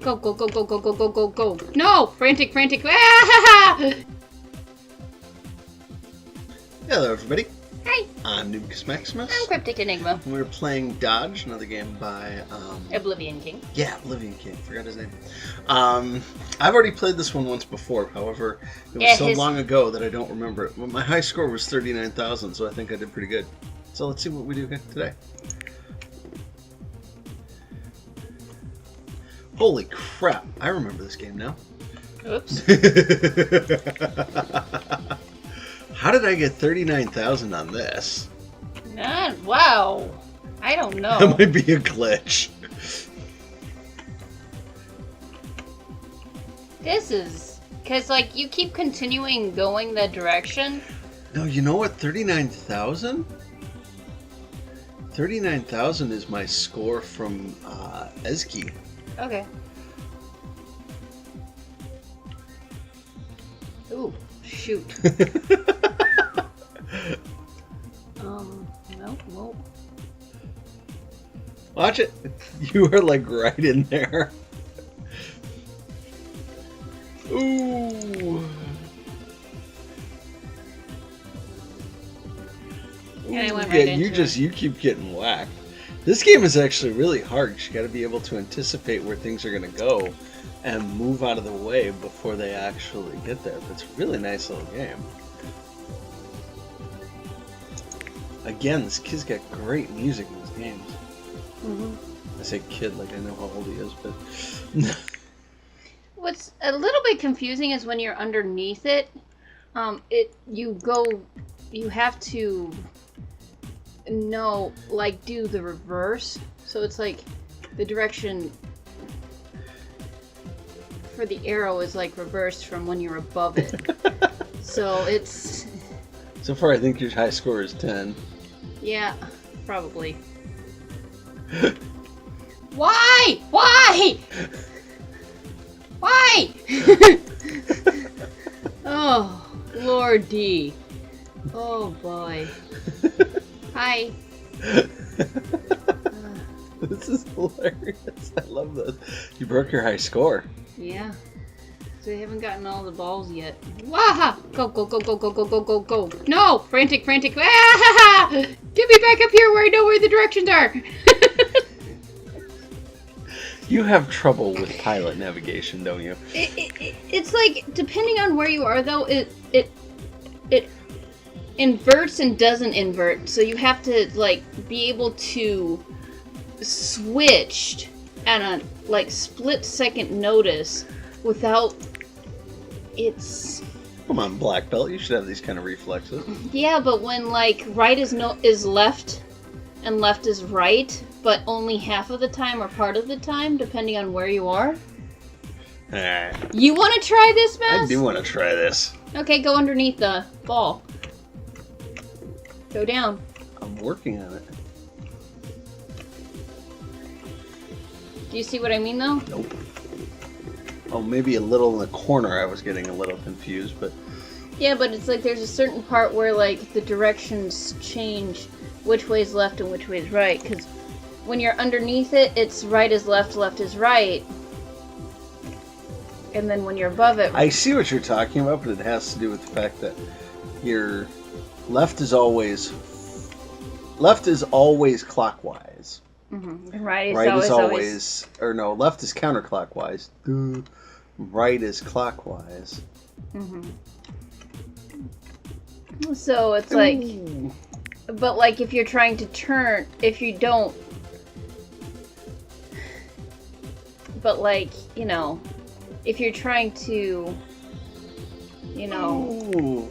Go, go, go, go, go, go, go, go, go. No! Frantic, frantic. Ah! Hello, everybody. Hi. I'm Noobs Maximus. I'm Kryptic Enigma. We're playing Dodge, another game by... Oblivion King. Yeah, Oblivion King. Forgot his name. I've already played this one once before. However, it was so long ago that I don't remember it. Well, my high score was 39,000, so I think I did pretty good. So let's see what we do today. Holy crap. I remember this game now. Oops. How did I get 39,000 on this? Wow. I don't know. That might be a glitch. This is... Because, like, you keep continuing going that direction. No, you know what? 39,000? 39,000 is my score from Eski. Okay. Ooh, shoot. Nope. Watch it. You are like right in there. Ooh. And I went right into you keep getting whacked. This game is actually really hard. You got to be able to anticipate where things are going to go and move out of the way before they actually get there. But it's a really nice little game. Again, this kid's got great music in his games. Mm-hmm. I say kid like I know how old he is, but... What's a little bit confusing is when you're underneath it, you have to do the reverse. So it's like the direction for the arrow is like reversed from when you're above it. So it's... So far I think your high score is 10. Yeah, probably. Why? Why? Why? Oh, Lord D. Oh boy. Hi. This is hilarious. I love this. You broke your high score. Yeah. So we haven't gotten all the balls yet. Waha! Go, go, go, go, go, go, go, go, go. No! Frantic, frantic. Ah! Get me back up here where I know where the directions are. You have trouble with pilot navigation, don't you? It's like, depending on where you are, though, it inverts and doesn't invert. So you have to, like, be able to switch at a, like, split-second notice without it's... Come on, black belt. You should have these kind of reflexes. Yeah, but when, like, right is left and left is right, but only half of the time or part of the time, depending on where you are. You want to try this, Mass? I do want to try this. Okay, go underneath the ball. Go down. I'm working on it. Do you see what I mean, though? Nope. Oh, maybe a little in the corner I was getting a little confused, but... Yeah, but it's like there's a certain part where, like, the directions change which way's left and which way's right, because when you're underneath it, it's right is left, left is right. And then when you're above it... I see what you're talking about, but it has to do with the fact that your left is always clockwise. Mm-hmm. Right is always... Or no, left is counterclockwise. Right is clockwise. Mm-hmm. So it's like... But, like, if you're trying to turn... If you don't... But, like, you know... If you're trying to... You know... Ooh.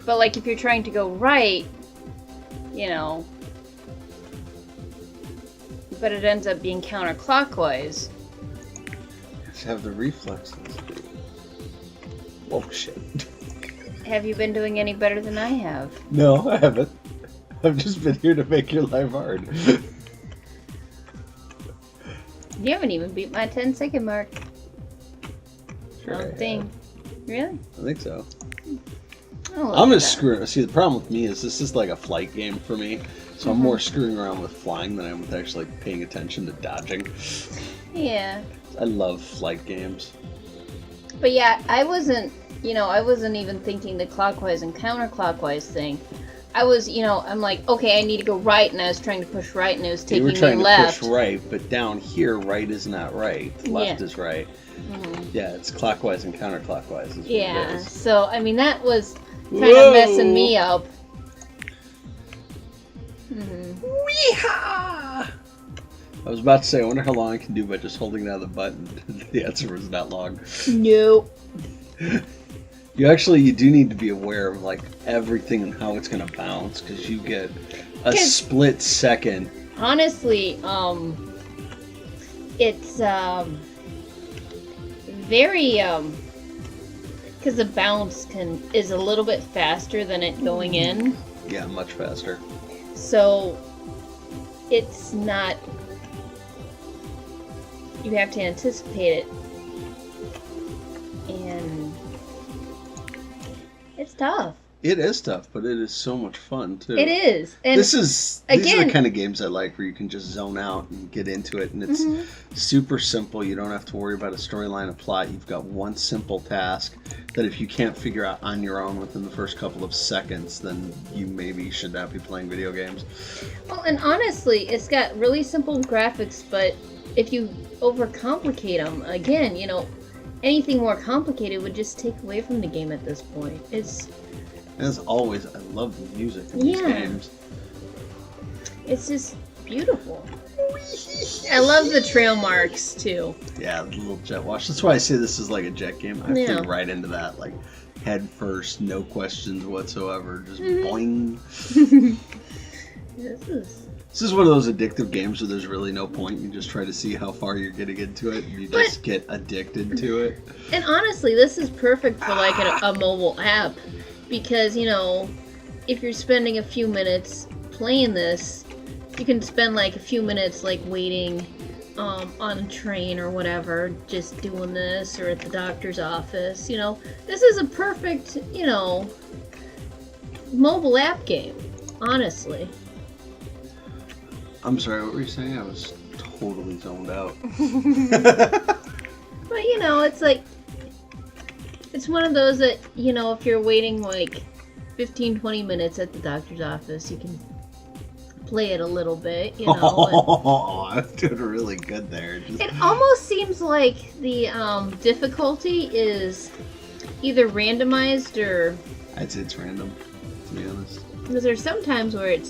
But, like, if you're trying to go right... You know... But it ends up being counterclockwise. Just have the reflexes. Oh, shit. Have you been doing any better than I have? No, I haven't. I've just been here to make your life hard. You haven't even beat my 10-second mark. Sure, I don't think. Really? I think so. Oh, I'm just screwing. See, the problem with me is this is like a flight game for me, so I'm more screwing around with flying than I am with actually paying attention to dodging. Yeah. I love flight games. But yeah, I wasn't even thinking the clockwise and counterclockwise thing. I was, I'm like, okay, I need to go right, and I was trying to push right, and it was taking me left. You were trying to push right, but down here, right is not right. Left is right. Mm-hmm. Yeah, it's clockwise and counterclockwise. Yeah, so, I mean, that was kind of messing me up. Mm-hmm. Weehaw! I was about to say, I wonder how long I can do by just holding down the button. The answer was not long. No. You do need to be aware of like everything and how it's going to bounce, because you get a split second. Honestly, it's very because the bounce is a little bit faster than it going in. Yeah, much faster. So it's not. You have to anticipate it, and it's tough. It is tough, but it is so much fun too. It is. And these are the kind of games I like, where you can just zone out and get into it, and it's super simple. You don't have to worry about a storyline, a plot. You've got one simple task that if you can't figure out on your own within the first couple of seconds, then you maybe should not be playing video games. Well, and honestly, it's got really simple graphics, but if you overcomplicate them, again, anything more complicated would just take away from the game at this point. As always, I love the music in these games. It's just beautiful. I love the trail marks, too. Yeah, the little jet wash. That's why I say this is like a jet game. I fit right into that, like, head first, no questions whatsoever. Just boing. This is one of those addictive games where there's really no point. You just try to see how far you're getting into it, and you just get addicted to it. And honestly, this is perfect for, like, a mobile app. Because, if you're spending a few minutes playing this, you can spend like a few minutes like waiting on a train or whatever, just doing this, or at the doctor's office. This is a perfect, mobile app game, honestly. I'm sorry, what were you saying? I was totally zoned out. But, it's like, it's one of those that, if you're waiting like 15-20 minutes at the doctor's office, you can play it a little bit, Oh, I was doing really good there. It almost seems like the difficulty is either randomized or... I'd say it's random, to be honest. Because there's some times where it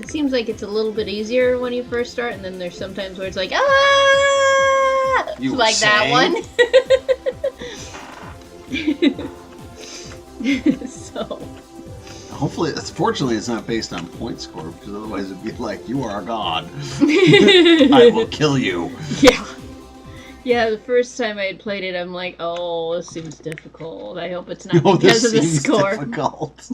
seems like it's a little bit easier when you first start, and then there's some times where it's like, You like that one. So hopefully, fortunately, it's not based on point score, because otherwise it'd be like, you are a god. I will kill you. Yeah, the first time I had played it, I'm like, oh, this seems difficult. I hope it's not because of the score. Difficult.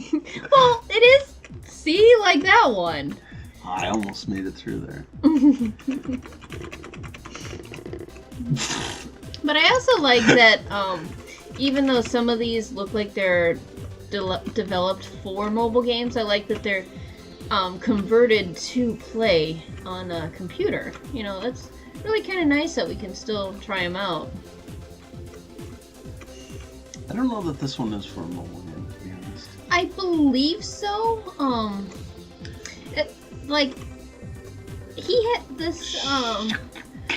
Well, it is. See, like that one. I almost made it through there. But I also like that even though some of these look like they're developed for mobile games, I like that they're converted to play on a computer. That's really kind of nice that we can still try them out. I don't know that this one is for a mobile game, to be honest. I believe so. He had this.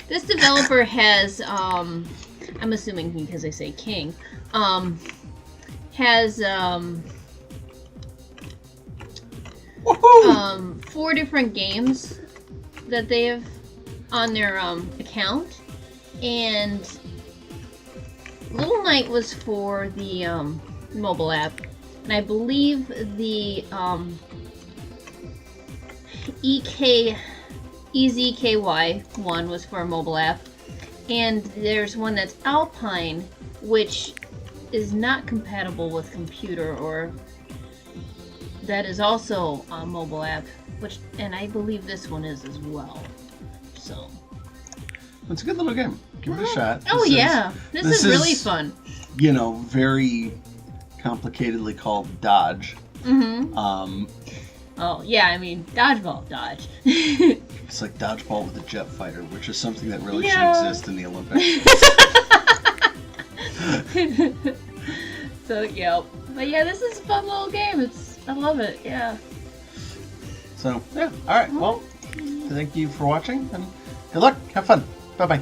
This developer has. I'm assuming because I say King. Has 4 different games that they have on their account, and Little Night was for the mobile app, and I believe the EZKY one was for a mobile app, and there's one that's Alpine, which is not compatible with computer, or that is also a mobile app, and I believe this one is as well. So it's a good little game. Give it a shot. This is really fun. Very complicatedly called Dodge. Mm-hmm. Oh, yeah, I mean, dodgeball, dodge. It's like dodgeball with a jet fighter, which is something that really should exist in the Olympics. So, yeah. But yeah, this is a fun little game. I love it, yeah. So, yeah. Alright, well, thank you for watching, and good luck. Have fun. Bye-bye.